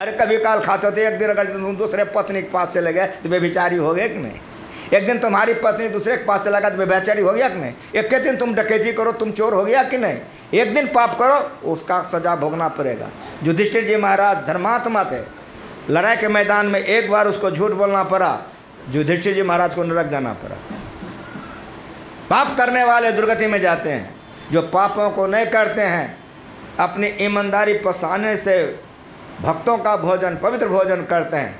अरे कभी काल खाते होते, एक दिन अगर तुम दूसरे पत्नी के पास चले गए तो बेचारी हो गए कि नहीं? एक दिन तुम्हारी पत्नी दूसरे के पास चला गया तो बेचारी हो गया कि नहीं? एक के दिन तुम डकैती करो, तुम चोर हो गया कि नहीं? एक दिन पाप करो, उसका सजा भोगना पड़ेगा। युधिष्ठिर जी महाराज धर्मात्मा थे, लड़ाई के मैदान में एक बार उसको झूठ बोलना पड़ा, युधिष्ठिर जी महाराज को नरक जाना पड़ा। पाप करने वाले दुर्गति में जाते हैं, जो पापों को नहीं करते हैं, अपनी ईमानदारी पसाने से भक्तों का भोजन, पवित्र भोजन करते हैं।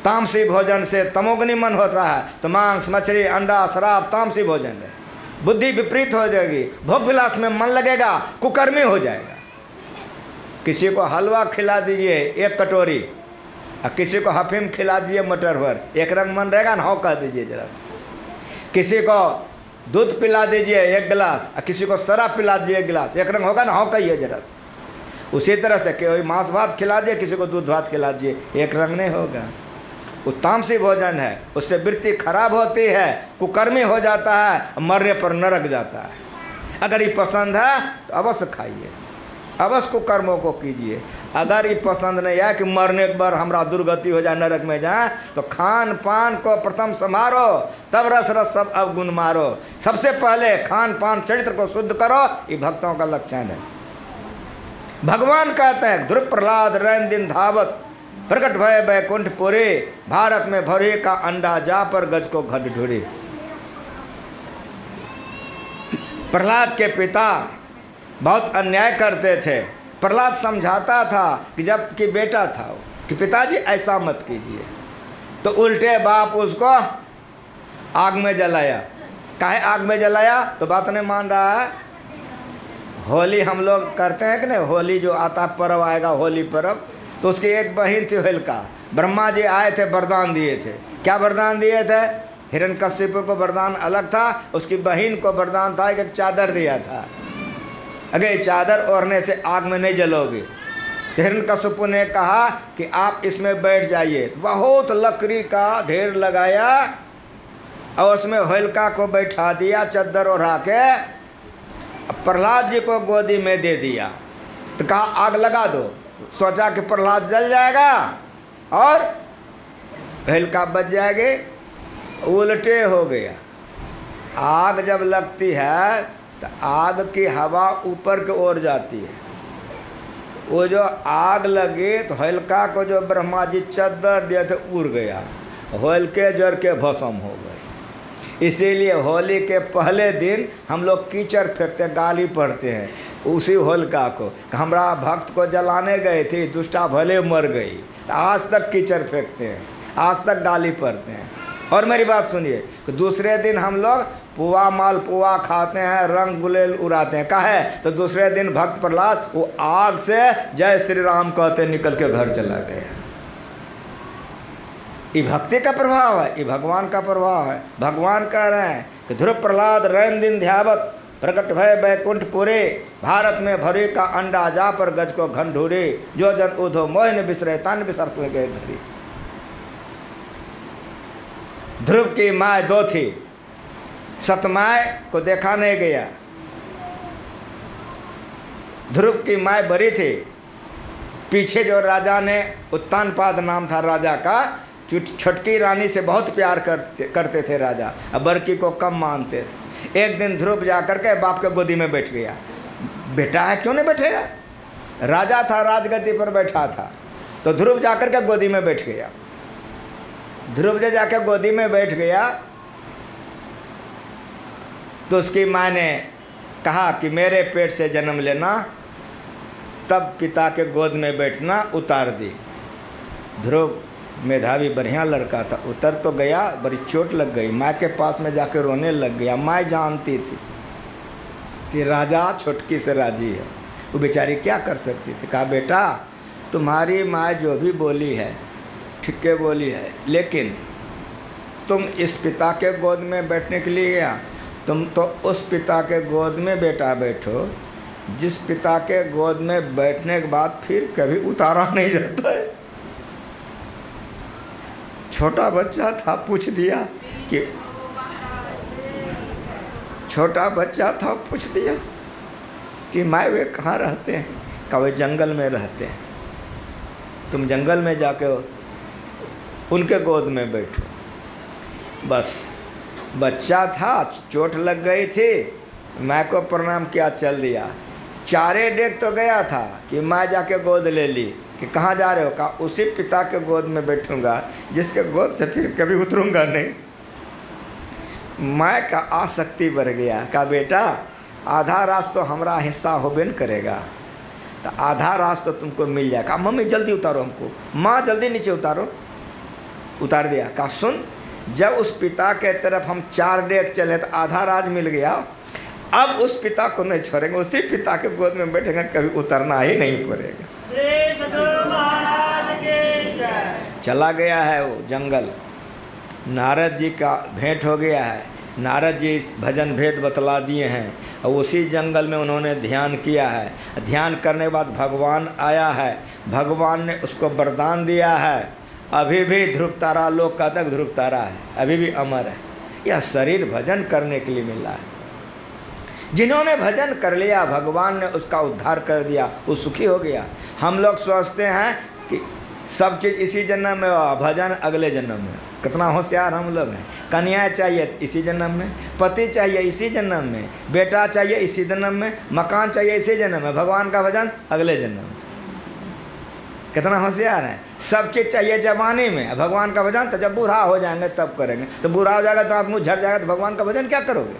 तामसी भोजन से तमोगनी मन होता है, तो मांस, मछली, अंडा, शराब तामसी भोजन है। बुद्धि विपरीत हो जाएगी, भोग विलास में मन लगेगा, कुकर्मी हो जाएगा। किसी को हलवा खिला दीजिए एक कटोरी और किसी को हफीम खिला दीजिए मटर भर, एक रंग मन रहेगा ना? हाँ कह दीजिए जरा से। किसी को दूध पिला दीजिए एक गिलास और किसी को शराब पिला दीजिए एक गिलास, एक रंग होगा ना? हाँ कहिए जरा से। उसी तरह से कोई मांस भात खिला दिए, किसी को दूध भात खिला दिए, एक रंग नहीं होगा। वो तामसी भोजन है, उससे वृत्ति खराब होती है, कुकर्मी हो जाता है, मरने पर नरक जाता है। अगर ये पसंद है तो अवश्य खाइए, अवश्य कुकर्मों को कीजिए। अगर ये पसंद नहीं है कि मरने के बाद हमारा दुर्गति हो जाए, नरक में जाए, तो खान पान को प्रथम संभारो, तब रस रस सब अवगुण मारो। सबसे पहले खान पान चरित्र को शुद्ध करो, ये भक्तों का लक्षण है। भगवान कहते हैं, ध्रुव प्रहलाद रैन दिन धावत, प्रकट भय बैकुंठ पुरी, भारत में भरे का अंडा, जा पर गज को घट ढूंढी। प्रहलाद के पिता बहुत अन्याय करते थे। प्रहलाद समझाता था कि जब कि बेटा था कि पिताजी ऐसा मत कीजिए, तो उल्टे बाप उसको आग में जलाया। काहे आग में जलाया? तो बात नहीं मान रहा है। होली हम लोग करते हैं कि नहीं? होली जो आता पर्व आएगा, होली पर्व, तो उसकी एक बहन थी होलिका। ब्रह्मा जी आए थे, वरदान दिए थे। क्या वरदान दिए थे? हिरण्यकश्यप को वरदान अलग था, उसकी बहन को वरदान था, एक चादर दिया था, अगर चादर ओढ़ने से आग में नहीं जलोगे। तो हिरण्यकश्यप ने कहा कि आप इसमें बैठ जाइए। बहुत लकड़ी का ढेर लगाया और उसमें होलिका को बैठा दिया, चादर ओढ़ा के प्रहलाद जी को गोदी में दे दिया। तो कहा आग लगा दो। सोचा कि प्रहलाद जल जाएगा और होलिका बच जाएगी, उल्टे हो गया। आग जब लगती है तो आग की हवा ऊपर की ओर जाती है। वो जो आग लगी तो होलिका को जो ब्रह्मा जी चादर दिए थे उड़ गया, होलिके जड़ के भस्म हो गए। इसीलिए होली के पहले दिन हम लोग कीचड़ फेंकते, गाली पढ़ते हैं उसी होलिका को। हमारा भक्त को जलाने गए थे, दुष्टा भले मर गई। आज तक कीचड़ फेंकते हैं, आज तक गाली पढ़ते हैं। और मेरी बात सुनिए कि दूसरे दिन हम लोग पुआ माल पुआ खाते हैं, रंग गुलेल उड़ाते हैं। काहे? तो दूसरे दिन भक्त प्रहलाद वो आग से जय श्री राम कहते निकल के घर चला गया। ये भक्ति का प्रभाव है, ये भगवान का प्रभाव है। भगवान कह रहे हैं कि ध्रुव प्रहलाद रैन दिन ध्यावत, प्रकट भय बैकुंठ पुरे, भारत में भरे का अंडा, जा पर गज को घन ढूंढे, जो जन उधो मोह न बिसरे तान बिसर हुए गए घरी। ध्रुव की माँ दो थी, सतमाय को देखा नहीं गया। ध्रुव की माँ बड़ी थी, पीछे जो राजा ने, उत्तानपाद नाम था राजा का, छोटकी रानी से बहुत प्यार करते थे राजा, अब बड़की को कम मानते थे। एक दिन ध्रुव जाकर के बाप के गोदी में बैठ गया। बेटा है क्यों नहीं बैठेगा? राजा था, राजगद्दी पर बैठा था, तो ध्रुव जाकर के गोदी में बैठ गया। ध्रुव जो जाकर गोदी में बैठ गया तो उसकी माँ ने कहा कि मेरे पेट से जन्म लेना, तब पिता के गोद में बैठना, उतार दी। ध्रुव मेधावी बढ़िया लड़का था, उतर तो गया, बड़ी चोट लग गई, माँ के पास में जाकर रोने लग गया। माँ जानती थी कि राजा छोटकी से राजी है, वो बेचारी क्या कर सकती थी। कहा बेटा तुम्हारी माँ जो भी बोली है ठीक है बोली है, लेकिन तुम इस पिता के गोद में बैठने के लिए गया, तुम तो उस पिता के गोद में बेटा बैठो जिस पिता के गोद में बैठने के बाद फिर कभी उतारा नहीं जाता है। छोटा बच्चा था, पूछ दिया कि छोटा बच्चा था, पूछ दिया कि माँ वे कहाँ रहते हैं? कहा वे जंगल में रहते हैं। तुम जंगल में जाके उनके गोद में बैठो। बस बच्चा था, चोट लग गई थी, माँ को प्रणाम किया, चल दिया। 4 डेग तो गया था कि माँ जाके गोद ले ली कि कहाँ जा रहे हो? कहा उसी पिता के गोद में बैठूंगा जिसके गोद से फिर कभी उतरूंगा नहीं। माँ का आसक्ति बढ़ गया। कहा बेटा आधा रास तो हमारा हिस्सा होबे न करेगा, तो आधा रास तो तुमको मिल जाएगा। कहा मम्मी जल्दी उतारो हमको, माँ जल्दी नीचे उतारो। उतार दिया। कहा सुन, जब उस पिता के तरफ हम 4 डेग चले तो आधा राज मिल गया, अब उस पिता को नहीं छोड़ेंगे, उसी पिता के गोद में बैठेंगे, कभी उतरना ही नहीं पड़ेगा। चला गया है वो जंगल। नारद जी का भेंट हो गया है। नारद जी भजन भेद बतला दिए हैं और उसी जंगल में उन्होंने ध्यान किया है। ध्यान करने के बाद भगवान आया है, भगवान ने उसको वरदान दिया है। अभी भी ध्रुव तारा, लोक का तक ध्रुव तारा है, अभी भी अमर है। यह शरीर भजन करने के लिए मिला है। जिन्होंने भजन कर लिया भगवान ने उसका उद्धार कर दिया, वो सुखी हो गया। हम लोग सोचते हैं कि सब चीज़ इसी जन्म में, भजन अगले जन्म में। कितना होशियार हम लोग हैं। कन्या चाहिए इसी जन्म में, पति चाहिए इसी जन्म में, बेटा चाहिए इसी जन्म में, मकान चाहिए इसी जन्म में, भगवान का भजन अगले जन्म में। कितना होशियार है। सब चीज़ चाहिए जवानी में, भगवान का भजन तो जब बूढ़ा हो जाएंगे तब करेंगे। तो बूढ़ा हो जाएगा तो आप मुँह झड़ जाएगा तो भगवान का भजन क्या करोगे?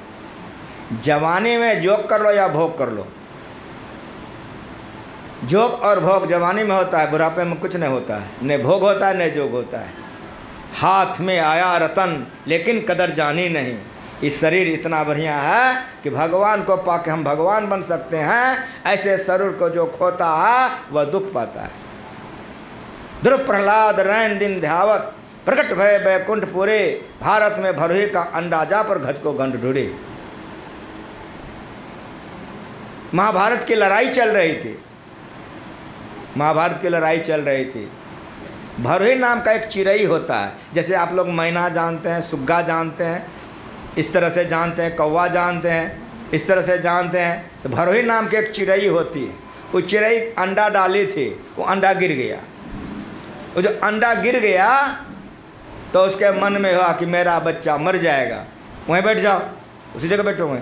जवानी में जोग कर लो या भोग कर लो। जोग और भोग जवानी में होता है, बुढ़ापे में कुछ नहीं होता है। न भोग होता है न जोग होता है। हाथ में आया रतन लेकिन कदर जानी नहीं। इस शरीर इतना बढ़िया है कि भगवान को पाके हम भगवान बन सकते हैं। ऐसे शरीर को जो खोता है वह दुख पाता है। ध्रुव प्रहलाद रैन दिन ध्यावत, प्रकट भय बैकुंठपुरे, भारत में भरोही का अंडा जा पर घच को गंड ढूंढे। महाभारत की लड़ाई चल रही थी। महाभारत की लड़ाई चल रही थी। भरोही नाम का एक चिड़ई होता है। जैसे आप लोग मैना जानते हैं, सुग्गा जानते हैं, इस तरह से जानते हैं, कौवा जानते हैं, इस तरह से जानते हैं। तो भरोही नाम की एक चिड़ई होती है। वो चिड़ई अंडा डाली थी, वो अंडा गिर गया। वो जो अंडा गिर गया तो उसके मन में हुआ कि मेरा बच्चा मर जाएगा। वहीं बैठ जाओ, उसी जगह बैठो। वहीं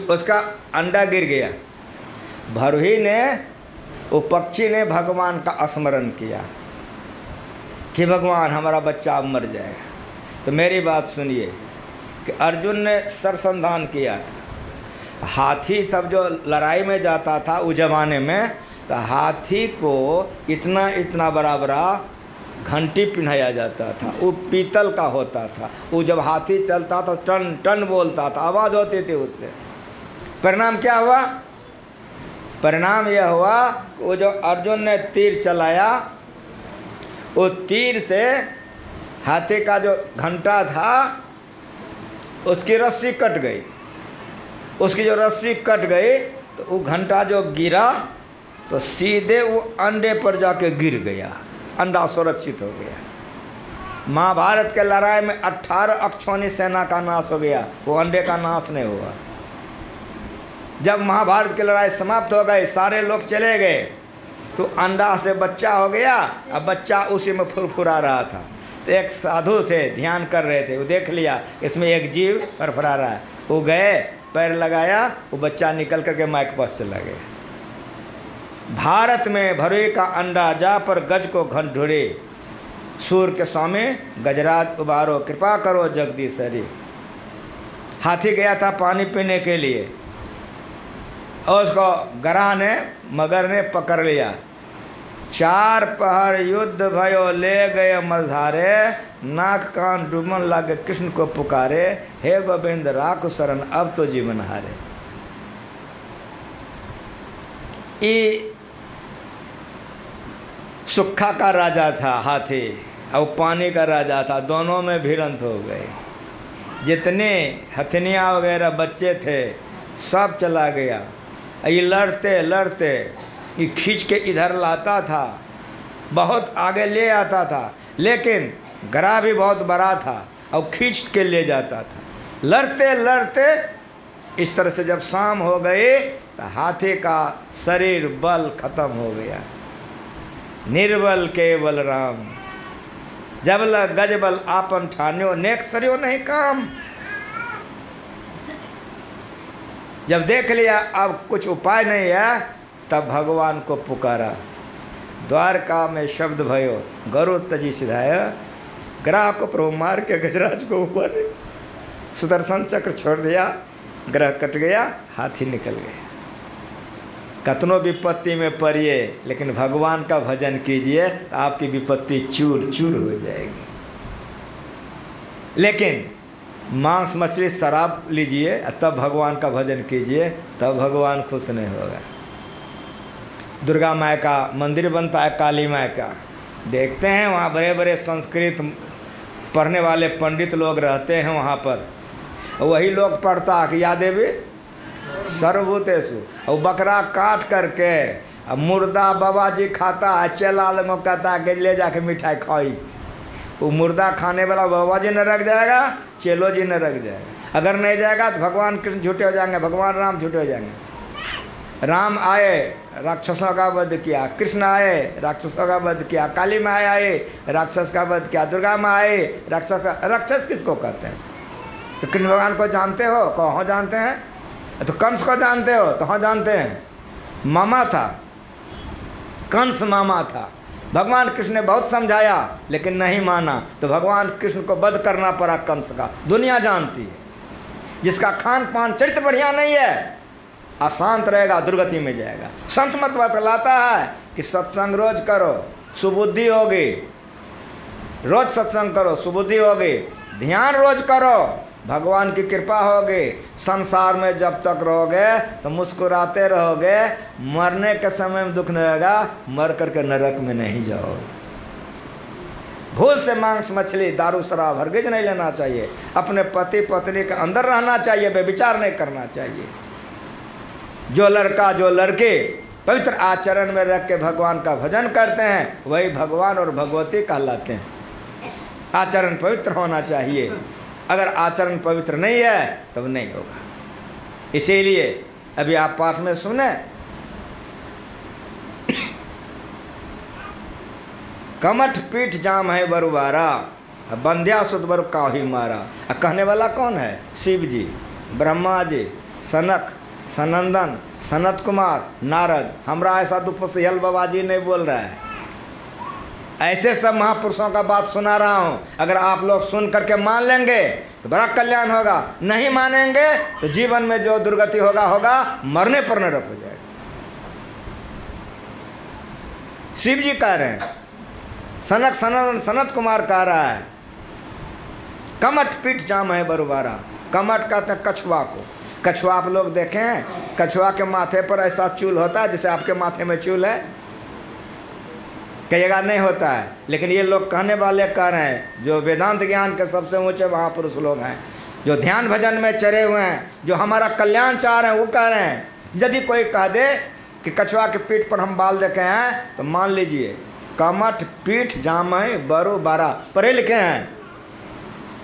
उसका अंडा गिर गया। भरोही ने, वो पक्षी ने भगवान का स्मरण किया कि भगवान हमारा बच्चा अब मर जाएगा। तो मेरी बात सुनिए कि अर्जुन ने सरसंधान किया था। हाथी सब जो लड़ाई में जाता था उस जमाने में, तो हाथी को इतना इतना बड़ा बड़ा घंटी पहनाया जाता था। वो पीतल का होता था। वो जब हाथी चलता तो टन टन बोलता था, आवाज़ होती थी उससे। परिणाम क्या हुआ? परिणाम यह हुआ वो जो अर्जुन ने तीर चलाया, वो तीर से हाथी का जो घंटा था उसकी रस्सी कट गई। उसकी जो रस्सी कट गई तो वो घंटा जो गिरा तो सीधे वो अंडे पर जाके गिर गया। अंडा सुरक्षित हो गया। महाभारत के लड़ाई में 18 अक्षौणी सेना का नाश हो गया, वो अंडे का नाश नहीं हुआ। जब महाभारत की लड़ाई समाप्त हो गई, सारे लोग चले गए, तो अंडा से बच्चा हो गया। अब बच्चा उसी में फुरफुरा रहा था। तो एक साधु थे, ध्यान कर रहे थे, वो देख लिया इसमें एक जीव फरफरा रहा है। वो गए, पैर लगाया, वो बच्चा निकल करके माँ के पास चला गया। भारत में भरोही का अंडा जा पर गज को घन ढूंढे, सूर के स्वामी गजराज उबारो, कृपा करो जगदीशरी। हाथी गया था पानी पीने के लिए और उसको गराह ने, मगर ने पकड़ लिया। 4 पहर युद्ध भयो ले गए मझधारे, नाक कान डूबन लागे कृष्ण को पुकारे, हे गोविंद राख शरण अब तो जीवन हारे। ये सुक्खा का राजा था हाथी और पानी का राजा था, दोनों में भिड़ंत हो गए। जितने हथनियाँ वगैरह बच्चे थे सब चला गया। ये लड़ते लड़ते ये खींच के इधर लाता था, बहुत आगे ले आता था, लेकिन गरा भी बहुत बड़ा था और खींच के ले जाता था। लड़ते लड़ते इस तरह से जब शाम हो गई तो हाथी का शरीर बल खत्म हो गया। निर्बल केवल राम, जब लग गजबल आपन ठान्यो, नेक सरियो नहीं काम। जब देख लिया अब कुछ उपाय नहीं है, तब भगवान को पुकारा। द्वारका में शब्द भयो गरुड़ तजी सिधाया, ग्रह को प्रभु मार के गजराज को ऊपर सुदर्शन चक्र छोड़ दिया, ग्रह कट गया, हाथी निकल गया। कतनों विपत्ति में पड़िए लेकिन भगवान का भजन कीजिए तो आपकी विपत्ति चूर चूर हो जाएगी। लेकिन मांस मछली शराब लीजिए तब भगवान का भजन कीजिए, तब भगवान खुश नहीं होगा। दुर्गा माँ का मंदिर बनता है, काली माँ का देखते हैं, वहाँ बड़े बड़े संस्कृत पढ़ने वाले पंडित लोग रहते हैं वहाँ पर। वही लोग पढ़ता कि या देवी सर्वभूतेषु, और बकरा काट करके अब मुर्दा बाबा जी खाता है, चला लोगों कहता है कि ले जाके मिठाई खाई। वो मुर्दा खाने वाला बाबा जी नरक जाएगा, चेलो जी नरक जाएगा। अगर नहीं जाएगा तो भगवान कृष्ण झूठे हो जाएंगे, भगवान राम झूठे हो जाएंगे। राम आए राक्षसों का वध किया, कृष्ण आए राक्षसों का वध किया, काली माँ आए राक्षस का वध किया, दुर्गा माँ आए राक्षस किसको कहते हैं? तो कृष्ण भगवान को जानते हो? कहो जानते हैं। तो कंस को जानते हो? तो हाँ जानते हैं। मामा था, कंस मामा था। भगवान कृष्ण ने बहुत समझाया लेकिन नहीं माना, तो भगवान कृष्ण को वध करना पड़ा कंस का। दुनिया जानती है, जिसका खान पान चरित्र बढ़िया नहीं है अशांत रहेगा, दुर्गति में जाएगा। संत मत बतलाता है कि सत्संग रोज करो सुबुद्धि होगी, रोज सत्संग करो सुबुद्धि होगी, ध्यान रोज करो भगवान की कृपा होगी। संसार में जब तक रहोगे तो मुस्कुराते रहोगे, मरने के समय में दुख नहीं होगा, मर करके नरक में नहीं जाओगे। भूल से मांस मछली दारू शराब हरगिज नहीं लेना चाहिए। अपने पति पत्नी के अंदर रहना चाहिए, बेविचार नहीं करना चाहिए। जो लड़का जो लड़के पवित्र आचरण में रख के भगवान का भजन करते हैं वही भगवान और भगवती कहलाते हैं। आचरण पवित्र होना चाहिए। अगर आचरण पवित्र नहीं है तब नहीं होगा। इसीलिए अभी आप पाठ में सुने, कमठ पीठ जाम है बरुबारा, बंध्या सुत बर काहि मारा। कहने वाला कौन है? शिव जी, ब्रह्मा जी, सनक, सनंदन, सनत कुमार, नारद। हमरा ऐसा दुपसियल बाबा जी नहीं बोल रहा है, ऐसे सब महापुरुषों का बात सुना रहा हूँ। अगर आप लोग सुन करके मान लेंगे तो बड़ा कल्याण होगा, नहीं मानेंगे तो जीवन में जो दुर्गति होगा, मरने पर नरक हो जाएगा। शिव जी कह रहे हैं, सनक सनंदन सनत कुमार कह रहा है, कमठ पीठ जाम है बरुबारा। कमठ कहते हैं कछुआ को। कछुआ आप लोग देखे हैं? कछुआ के माथे पर ऐसा चूल होता है जैसे आपके माथे में चूल है? कहिएगा नहीं होता है। लेकिन ये लोग कहने वाले कह रहे हैं, जो वेदांत ज्ञान के सबसे ऊंचे महापुरुष लोग हैं, जो ध्यान भजन में चढ़े हुए हैं, जो हमारा कल्याण चाह रहे हैं, वो कह रहे हैं यदि कोई कह दे कि कछुआ के पीठ पर हम बाल देखे हैं तो मान लीजिए कमठ पीठ जामह बरु बारा। पढ़े लिखे हैं,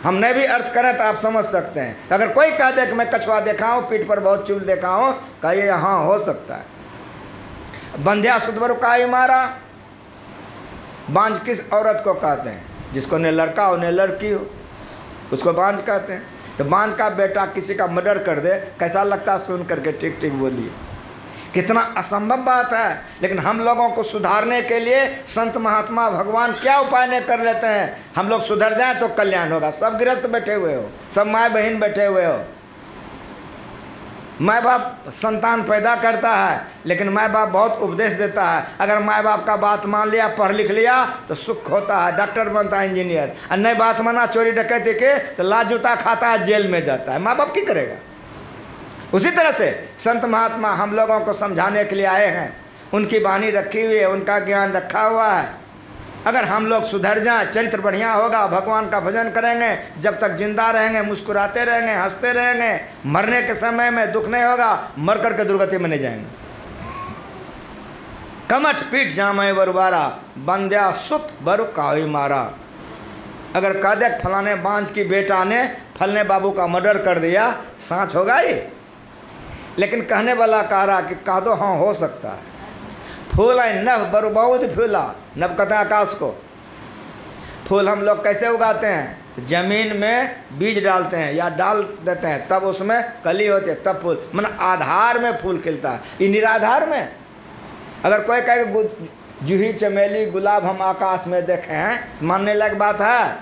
हमने भी अर्थ करें तो आप समझ सकते हैं। अगर कोई कह दे कि मैं कछुआ देखा हूँ, पीठ पर बहुत चूल देखा हूँ, कहिए हाँ हो सकता है। बंध्या सुत बरु काहि मारा। बांझ किस औरत को कहते हैं? जिसको न लड़का हो न लड़की हो, उसको बांझ कहते हैं। तो बांझ का बेटा किसी का मर्डर कर दे, कैसा लगता है सुन करके? ठीक ठीक बोलिए, कितना असंभव बात है। लेकिन हम लोगों को सुधारने के लिए संत महात्मा भगवान क्या उपाय नहीं कर लेते हैं? हम लोग सुधर जाएं तो कल्याण होगा। सब गृहस्थ बैठे हुए हो, सब माँ बहन बैठे हुए हो। माँ बाप संतान पैदा करता है, लेकिन माँ बाप बहुत उपदेश देता है। अगर माँ बाप का बात मान लिया, पढ़ लिख लिया तो सुख होता है, डॉक्टर बनता है, इंजीनियर। और नहीं बात माना, चोरी डकैती के तो लात जूता खाता है, जेल में जाता है। माँ बाप क्या करेगा? उसी तरह से संत महात्मा हम लोगों को समझाने के लिए आए हैं। उनकी वाणी रखी हुई है, उनका ज्ञान रखा हुआ है। अगर हम लोग सुधर जाएं, चरित्र बढ़िया होगा, भगवान का भजन करेंगे, जब तक जिंदा रहेंगे मुस्कुराते रहेंगे, हंसते रहेंगे, मरने के समय में दुख नहीं होगा, मर करके दुर्गति में नहीं जाएंगे। कमठ पीठ जामह बरुबारा, बंध्या सुत बरु काहि मारा। अगर कह दे फलाने बांझ की बेटा ने फलने बाबू का मर्डर कर दिया, सांच होगा ये? लेकिन कहने वाला कह रहा कि कह दो हाँ हो सकता है। फूल है नभ बरु बहुत फूला, नभ कहते हैं आकाश को। फूल हम लोग कैसे उगाते हैं? तो जमीन में बीज डालते हैं या डाल देते हैं, तब उसमें कली होती है, तब फूल, मतलब आधार में फूल खिलता है। ये निराधार में अगर कोई कहे जूही चमेली गुलाब हम आकाश में देखे हैं, मानने लायक बात है।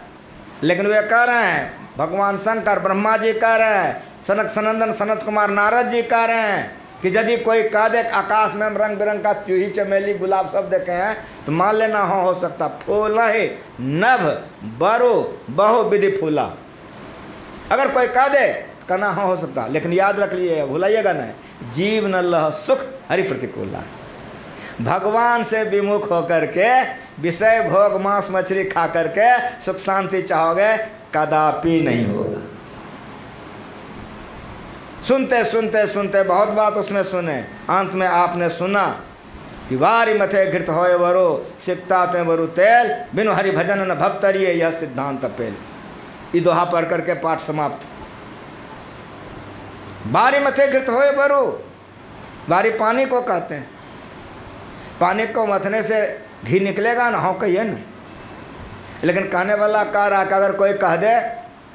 लेकिन वे कह रहे हैं, भगवान शंकर ब्रह्मा जी कह रहे हैं, सनक सनंदन सनत कुमार नारद जी कह रहे हैं कि यदि कोई कह दे आकाश में हम रंग बिरंग का जूही चमेली गुलाब सब देखे हैं, तो मान लेना हाँ हो सकता। फूल ही नभ बरु बहु विधि फूला। अगर कोई कह दे कहना हाँ हो सकता, लेकिन याद रख लीजिए, भुलाइएगा नहीं, जीव न लह सुख हरि प्रतिकूला। भगवान से विमुख होकर के विषय भोग मांस मछली खा करके सुख शांति चाहोगे, कदापि नहीं होगा। सुनते सुनते सुनते बहुत बात उसने सुने, अंत में आपने सुना कि वारी मथे घृत होए वरो सिकता ते वरु तेल, बिनु हरि भजन न भक्तरिये, यह सिद्धांत पेल। ये दोहा पढ़ करके पाठ समाप्त। बारी मथे घृत होए वरो, बारी पानी को कहते हैं। पानी को मथने से घी निकलेगा ना, हो कहिए ना। लेकिन कहने वाला कह रहा कि अगर कोई कह दे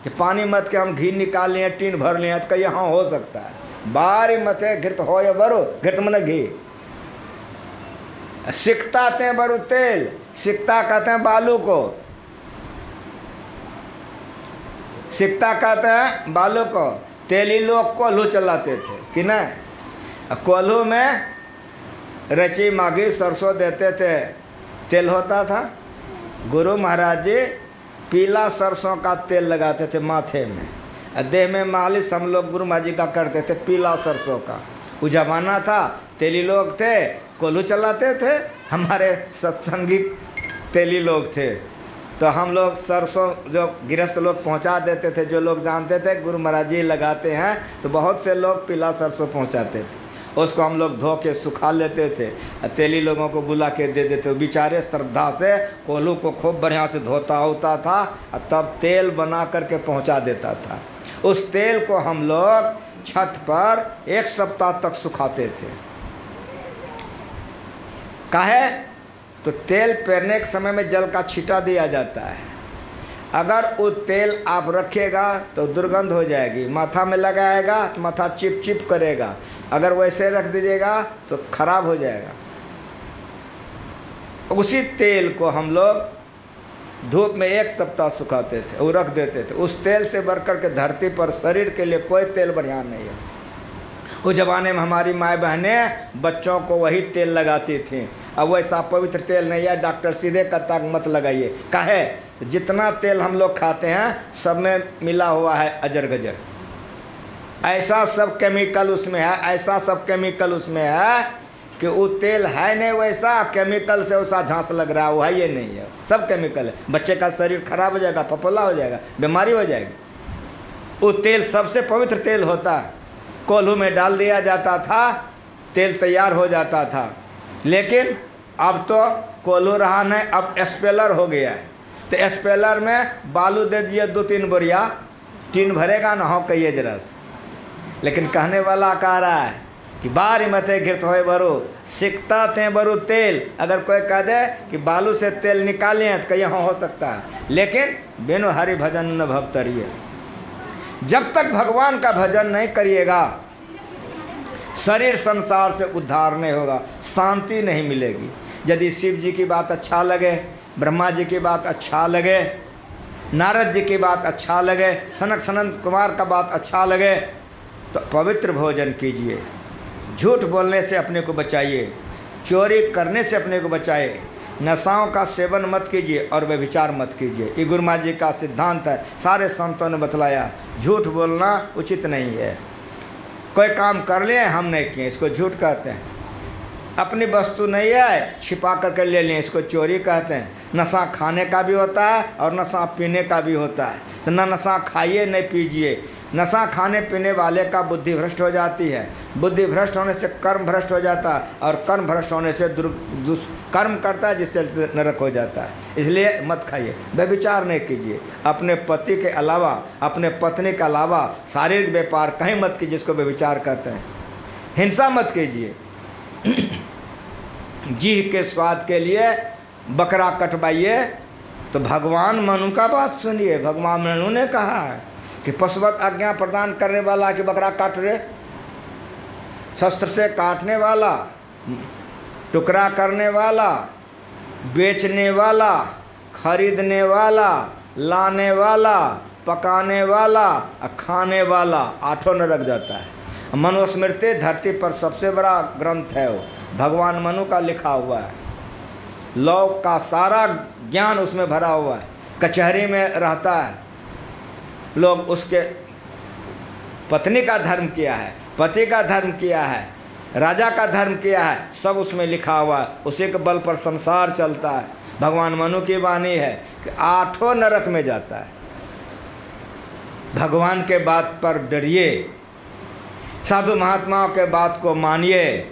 कि पानी मत के हम घी निकाल लिए, टीन भर लिए, तो कहिए हाँ हो सकता है। बारी मथे घृत होए बरो, घृत मन घी। सिकता ते बरु तेल, सिकता कहते हैं बालू को, सिकता कहते हैं बालू को। तेली लोग कोल्हू चलाते थे कि नहीं, कोल्हू में रची मागी सरसों देते थे, तेल होता था। गुरु महाराज जी पीला सरसों का तेल लगाते थे माथे में, देह में मालिश हम लोग गुरु महाराज जी का करते थे पीला सरसों का। वो जमाना था, तेली लोग थे, कोल्हू चलाते थे। हमारे सत्संगी तेली लोग थे, तो हम लोग सरसों जो गृहस्थ लोग पहुंचा देते थे, जो लोग जानते थे गुरु महाराज जी लगाते हैं, तो बहुत से लोग पीला सरसों पहुंचाते थे। उसको हम लोग धो के सुखा लेते थे, तेली लोगों को बुला के दे देते। बेचारे श्रद्धा से कोल्हू को खूब बढ़िया से धोता होता था, और तब तेल बना करके पहुंचा देता था। उस तेल को हम लोग छत पर 1 सप्ताह तक सुखाते थे। काहे? तो तेल पेरने के समय में जल का छींटा दिया जाता है। अगर वो तेल आप रखिएगा तो दुर्गंध हो जाएगी, माथा में लगाएगा तो माथा चिप चिप करेगा, अगर वैसे रख दीजिएगा तो खराब हो जाएगा। उसी तेल को हम लोग धूप में 1 सप्ताह सुखाते थे, वो रख देते थे। उस तेल से बढ़कर के धरती पर शरीर के लिए कोई तेल बढ़िया नहीं है। उस ज़माने में हमारी माँ बहनें बच्चों को वही तेल लगाती थीं। अब वैसा पवित्र तेल नहीं है, डॉक्टर सीधे कहता मत लगाइए। काहे? तो जितना तेल हम लोग खाते हैं सब में मिला हुआ है अजर गजर, ऐसा सब केमिकल उसमें है, ऐसा सब केमिकल उसमें है कि वो तेल है नहीं वैसा, केमिकल से वैसा झांस लग रहा है, वो है ये नहीं है, सब केमिकल है। बच्चे का शरीर खराब हो जाएगा, फफोला हो जाएगा, बीमारी हो जाएगी। वो तेल सबसे पवित्र तेल होता है, कोल्हू में डाल दिया जाता था, तेल तैयार हो जाता था। लेकिन अब तो कोल्हू रहा नहीं, अब स्पेलर हो गया है। तो स्पेलर में बालू दे दिए 2-3 बोरिया, टीन भरेगा ना, हो कहिए जरा। लेकिन कहने वाला कह रहा है कि बारी मथे घृत होए बरु सिकता ते बरु तेल। अगर कोई कह दे कि बालू से तेल निकाले हैं तो कहिए हाँ हो सकता है, लेकिन बिनु हरि भजन न भक्तरिये। जब तक भगवान का भजन नहीं करिएगा, शरीर संसार से उद्धार नहीं होगा, शांति नहीं मिलेगी। यदि शिव जी की बात अच्छा लगे, ब्रह्मा जी की बात अच्छा लगे, नारद जी की बात अच्छा लगे, सनक सनंद कुमार का बात अच्छा लगे, तो पवित्र भोजन कीजिए। झूठ बोलने से अपने को बचाइए, चोरी करने से अपने को बचाइए, नशाओं का सेवन मत कीजिए और व्यभिचार मत कीजिए। ये गुरु महाराज जी का सिद्धांत है, सारे संतों ने बतलाया। झूठ बोलना उचित नहीं है। कोई काम कर लिए हम नहीं किए, इसको झूठ कहते हैं। अपनी वस्तु नहीं है छिपा करके ले लें, इसको चोरी कहते हैं। नशा खाने का भी होता है और नशा पीने का भी होता है। तो न नशा खाइए न पीजिए। नशा खाने पीने वाले का बुद्धि भ्रष्ट हो जाती है, बुद्धि भ्रष्ट होने से कर्म भ्रष्ट हो जाता है, और कर्म भ्रष्ट होने से कर्म करता है जिससे नरक हो जाता है। इसलिए मत खाइए, व्यभिचार नहीं कीजिए। अपने पति के अलावा, अपने पत्नी के अलावा शारीरिक व्यापार कहीं मत कीजिए, जिसको व्यभिचार कहते हैं। हिंसा मत कीजिए। जीभ के स्वाद के लिए बकरा कटवाइए, तो भगवान मनु का बात सुनिए। भगवान मनु ने कहा है कि पशुवत आज्ञा प्रदान करने वाला कि बकरा काट रहे, शस्त्र से काटने वाला, टुकड़ा करने वाला, बेचने वाला, खरीदने वाला, लाने वाला, पकाने वाला, खाने वाला, आठों नरक जाता है। मनुस्मृति धरती पर सबसे बड़ा ग्रंथ है, वो भगवान मनु का लिखा हुआ है। लोक का सारा ज्ञान उसमें भरा हुआ है। कचहरी में रहता है, लोग उसके पत्नी का धर्म किया है, पति का धर्म किया है, राजा का धर्म किया है, सब उसमें लिखा हुआ है। उसी के बल पर संसार चलता है। भगवान मनु की वाणी है कि आठों नरक में जाता है। भगवान के बात पर डरिए, साधु महात्माओं के बात को मानिए,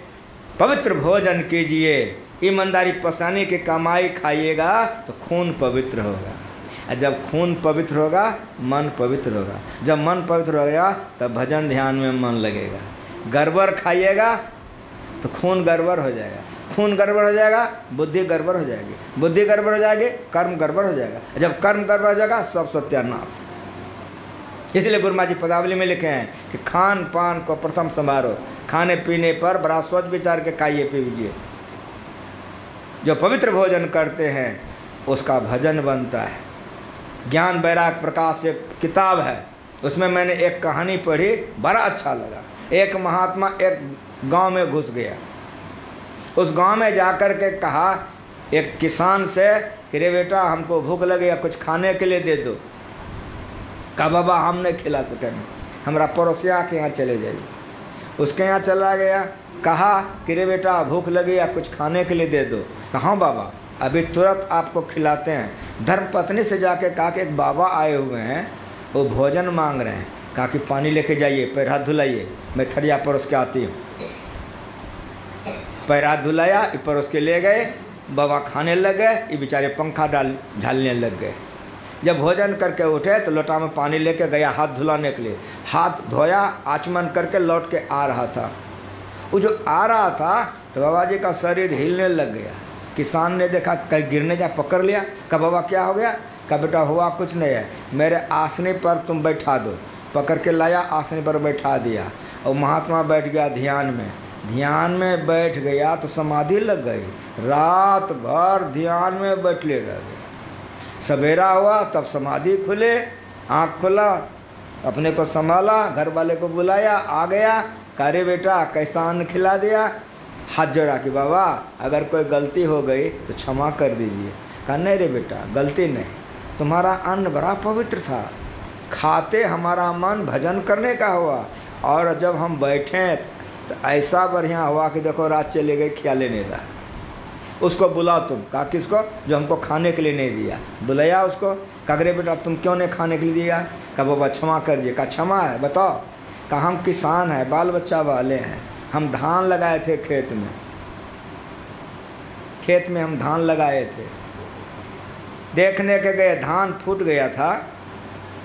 पवित्र भोजन कीजिए, ईमानदारी पसाने की कमाई खाइएगा तो खून पवित्र होगा। जब खून पवित्र होगा मन पवित्र होगा। जब मन पवित्र होगा तब भजन ध्यान में मन लगेगा। गड़बड़ खाइएगा तो खून गड़बड़ हो जाएगा, खून गड़बड़ हो जाएगा बुद्धि गड़बड़ हो जाएगी, बुद्धि गड़बड़ हो जाएगी कर्म गड़बड़ हो जाएगा, जब कर्म गड़बड़ हो जाएगा सब सत्यानाश। इसलिए गुरु महाराज जी पदावली में लिखे हैं कि खान पान को प्रथम संभारो, खाने पीने पर बड़ा सोच विचार के खाइए पीजिए। जो पवित्र भोजन करते हैं उसका भजन बनता है। ज्ञान वैराग प्रकाश एक किताब है, उसमें मैंने एक कहानी पढ़ी, बड़ा अच्छा लगा। एक महात्मा एक गांव में घुस गया। उस गांव में जाकर के कहा एक किसान से कि रे बेटा हमको भूख लगे या कुछ खाने के लिए दे दो। कहा बाबा हम नहीं खिला सकेंगे, हमारा पड़ोसिया के यहाँ चले जाइए। उसके यहाँ चला गया, कहा कि रे बेटा भूख लगी या कुछ खाने के लिए दे दो। कहा हाँ बाबा अभी तुरंत आपको खिलाते हैं। धर्मपत्नी से जाके कहा कि एक बाबा आए हुए हैं, वो भोजन मांग रहे हैं। कहा कि पानी लेके जाइए, पैर हाथ धुलाइए, मैं थरिया परोस के आती हूँ। पैर हाथ धुलाया, परोस के ले गए, बाबा खाने लग गए, ये बेचारे पंखा ढालने लग गए। जब भोजन करके उठे तो लोटा में पानी लेके गया हाथ धुलाने के लिए। हाथ धोया, आचमन करके लौट के आ रहा था। वो जो आ रहा था तो बाबा जी का शरीर हिलने लग गया। किसान ने देखा, कहीं गिरने जा, पकड़ लिया। कहा बाबा क्या हो गया? कहा बेटा हुआ कुछ नहीं है, मेरे आसने पर तुम बैठा दो। पकड़ के लाया, आसने पर बैठा दिया और महात्मा बैठ गया ध्यान में। ध्यान में बैठ गया तो समाधि लग गई। रात भर ध्यान में बैठले रह गए। सवेरा हुआ तब समाधि खुले, आँख खुला, अपने को संभाला, घर वाले को बुलाया, आ गया। कहा रे बेटा कैसा अन्न खिला दिया? हाथ जोड़ा कि बाबा अगर कोई गलती हो गई तो क्षमा कर दीजिए। कहा नहीं रे बेटा गलती नहीं, तुम्हारा अन्न बड़ा पवित्र था, खाते हमारा मन भजन करने का हुआ, और जब हम बैठे तो ऐसा बढ़िया हुआ कि देखो रात चले गई, ख्याल नहीं रहा। उसको बुलाओ तुम। कहा किसको? जो हमको खाने के लिए नहीं दिया। बुलाया उसको। कहा रे बेटा तुम क्यों नहीं खाने के लिए दिया? कहा बाबा क्षमा कर दिए। कहा क्षमा है बताओ? कहा हम किसान हैं, बाल बच्चा वाले हैं, हम धान लगाए थे खेत में हम धान लगाए थे। देखने के गए धान फूट गया था,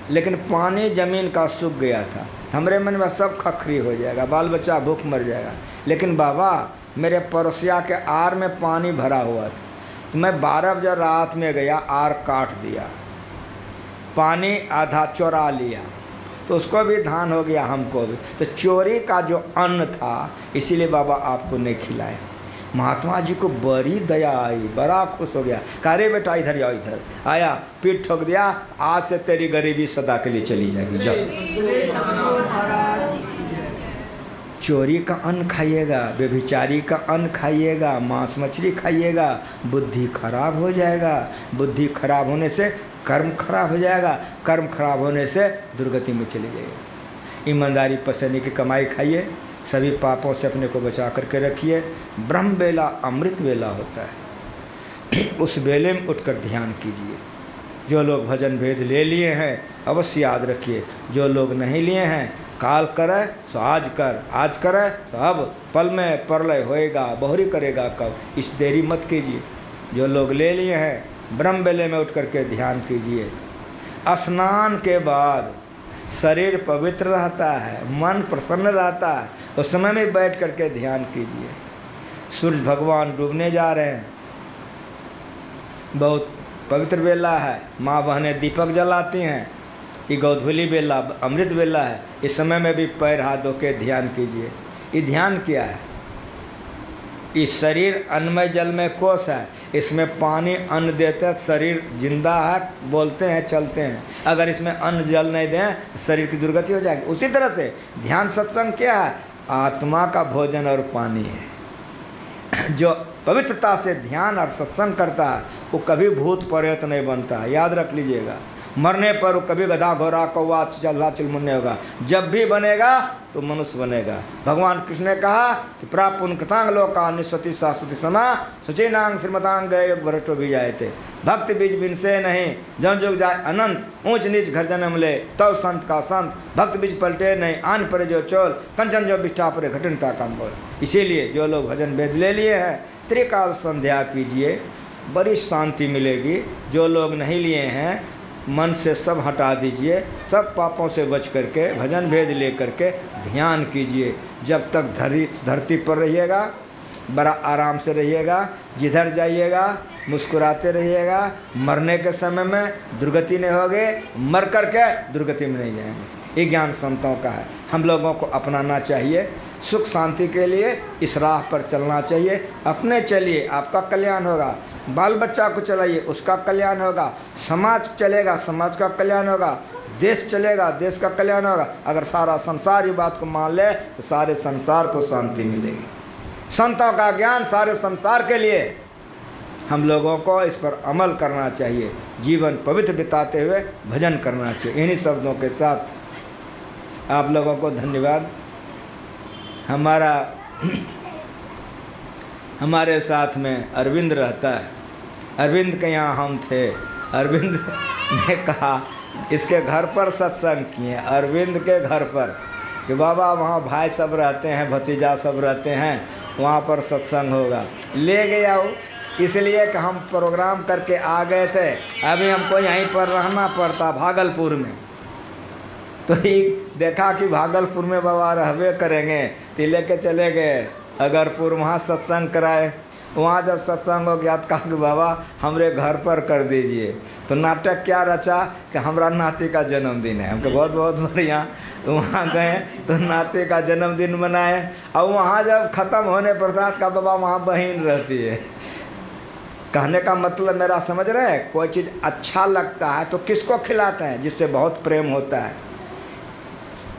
लेकिन पानी ज़मीन का सूख गया था। हमारे मन में सब खखरी हो जाएगा, बाल बच्चा भूख मर जाएगा। लेकिन बाबा मेरे पड़ोसिया के आर में पानी भरा हुआ था, तो मैं 12 बजे रात में गया, आर काट दिया, पानी आधा चोरा लिया, तो उसको भी धान हो गया, हमको भी। तो चोरी का जो अन्न था इसीलिए बाबा आपको नहीं खिलाए। महात्मा जी को बड़ी दया आई, बड़ा खुश हो गया। कहा रे बेटा इधर आओ। इधर आया, पीठ ठोक दिया, आज से तेरी गरीबी सदा के लिए चली जाएगी। जाओ। चोरी का अन्न खाइएगा, व्यभिचारी का अन्न खाइएगा, मांस मछली खाइएगा, बुद्धि खराब हो जाएगा। बुद्धि खराब होने से कर्म खराब हो जाएगा, कर्म खराब होने से दुर्गति में चली जाएगी। ईमानदारी पसंदी की कमाई खाइए, सभी पापों से अपने को बचा करके रखिए। ब्रह्म बेला अमृत बेला होता है, उस बेले में उठकर ध्यान कीजिए। जो लोग भजन भेद ले लिए हैं अवश्य याद रखिए, जो लोग नहीं लिए हैं काल करे सो आज कर, आज करे तो अब पल में प्रलय होएगा, बहुरी करेगा कब, इस देरी मत कीजिए। जो लोग ले लिए हैं ब्रह्म बेले में उठ करके ध्यान कीजिए। स्नान के बाद शरीर पवित्र रहता है, मन प्रसन्न रहता है, उस समय में बैठ करके ध्यान कीजिए। सूर्य भगवान डूबने जा रहे हैं, बहुत पवित्र बेला है, माँ बहनें दीपक जलाती हैं, ये गौधूली बेला अमृत बेला है। इस समय में भी पैर हाथ धो के ध्यान कीजिए। ये ध्यान क्या है? इस शरीर अन्नमय जल में कोष है, इसमें पानी अन्न देते हैं, शरीर जिंदा है, बोलते हैं, चलते हैं। अगर इसमें अन्न जल नहीं दें तो शरीर की दुर्गति हो जाएगी। उसी तरह से ध्यान सत्संग क्या है? आत्मा का भोजन और पानी है। जो पवित्रता से ध्यान और सत्संग करता है वो कभी भूत प्रेत नहीं बनता है, याद रख लीजिएगा। मरने पर वो कभी गधा घोड़ा कौवा चल्ला चिलमुन्ने होगा, जब भी बनेगा तो मनुष्य बनेगा। भगवान कृष्ण ने कहा कि प्राप्त पुण्य कृतांग लोका निस्वति शाश्वती समा सुचीनांग श्रीमतांग गए योग भ्रष्टो भी जाए थे। भक्त बीज बिन से नहीं, जन जोग जाए अनंत, ऊंच नीच घर जन्म ले तब संत का संत। भक्त बीज पलटे नहीं, आन परे जो चोल, कंचन जो बिष्ठा परे घटनता काम बोल। इसीलिए जो लोग भजन वेद ले लिए हैं त्रिकाल संध्या कीजिए, बड़ी शांति मिलेगी। जो लोग नहीं लिए हैं मन से सब हटा दीजिए, सब पापों से बच करके भजन भेद ले करके ध्यान कीजिए। जब तक धरती पर रहिएगा बड़ा आराम से रहिएगा, जिधर जाइएगा मुस्कुराते रहिएगा। मरने के समय में दुर्गति नहीं होगी, मर करके दुर्गति में नहीं जाएंगे। ये ज्ञान संतों का है, हम लोगों को अपनाना चाहिए। सुख शांति के लिए इस राह पर चलना चाहिए। अपने चलिए, आपका कल्याण होगा। बाल बच्चा को चलाइए, उसका कल्याण होगा। समाज चलेगा, समाज का कल्याण होगा। देश चलेगा, देश का कल्याण होगा। अगर सारा संसार ये बात को मान ले तो सारे संसार को शांति मिलेगी। संतों का ज्ञान सारे संसार के लिए, हम लोगों को इस पर अमल करना चाहिए। जीवन पवित्र बिताते हुए भजन करना चाहिए। इन्हीं शब्दों के साथ आप लोगों को धन्यवाद। हमारे साथ में अरविंद रहता है। अरविंद के यहाँ हम थे। अरविंद ने कहा इसके घर पर सत्संग किए, अरविंद के घर पर, कि बाबा वहाँ भाई सब रहते हैं, भतीजा सब रहते हैं, वहाँ पर सत्संग होगा। ले गया वो, इसलिए कि हम प्रोग्राम करके आ गए थे, अभी हमको यहीं पर रहना पड़ता भागलपुर में। तो ये देखा कि भागलपुर में बाबा रहबे करेंगे तो लेके चले गए अगरपुर, वहाँ सत्संग कराए। वहाँ जब सत्संग हो गया तो कहा कि बाबा हमरे घर पर कर दीजिए। तो नाटक क्या रचा कि हमारा नाती का जन्मदिन है। हमको बहुत बहुत बढ़िया। तो वहाँ गए तो नाती का जन्मदिन मनाए। और वहाँ जब ख़त्म होने प्रसाद का बाबा वहाँ बहन रहती है। कहने का मतलब मेरा समझ रहे हैं, कोई चीज़ अच्छा लगता है तो किसको खिलाते हैं? जिससे बहुत प्रेम होता है।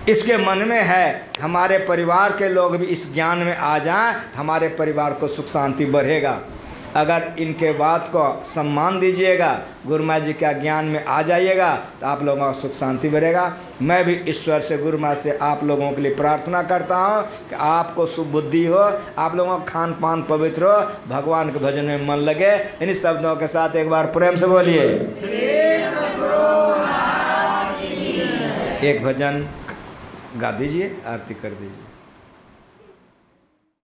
इसके मन में है हमारे परिवार के लोग भी इस ज्ञान में आ जाएं, हमारे परिवार को सुख शांति बढ़ेगा। अगर इनके बात को सम्मान दीजिएगा, गुरु माँ जी का ज्ञान में आ जाइएगा तो आप लोगों का सुख शांति बढ़ेगा। मैं भी ईश्वर से, गुरु माँ से आप लोगों के लिए प्रार्थना करता हूँ कि आपको सुबुद्धि हो, आप लोगों का खान पान पवित्र हो, भगवान के भजन में मन लगे। इन्हीं शब्दों के साथ एक बार प्रेम से बोलिए। एक भजन गा दीजिए, आरती कर दीजिए।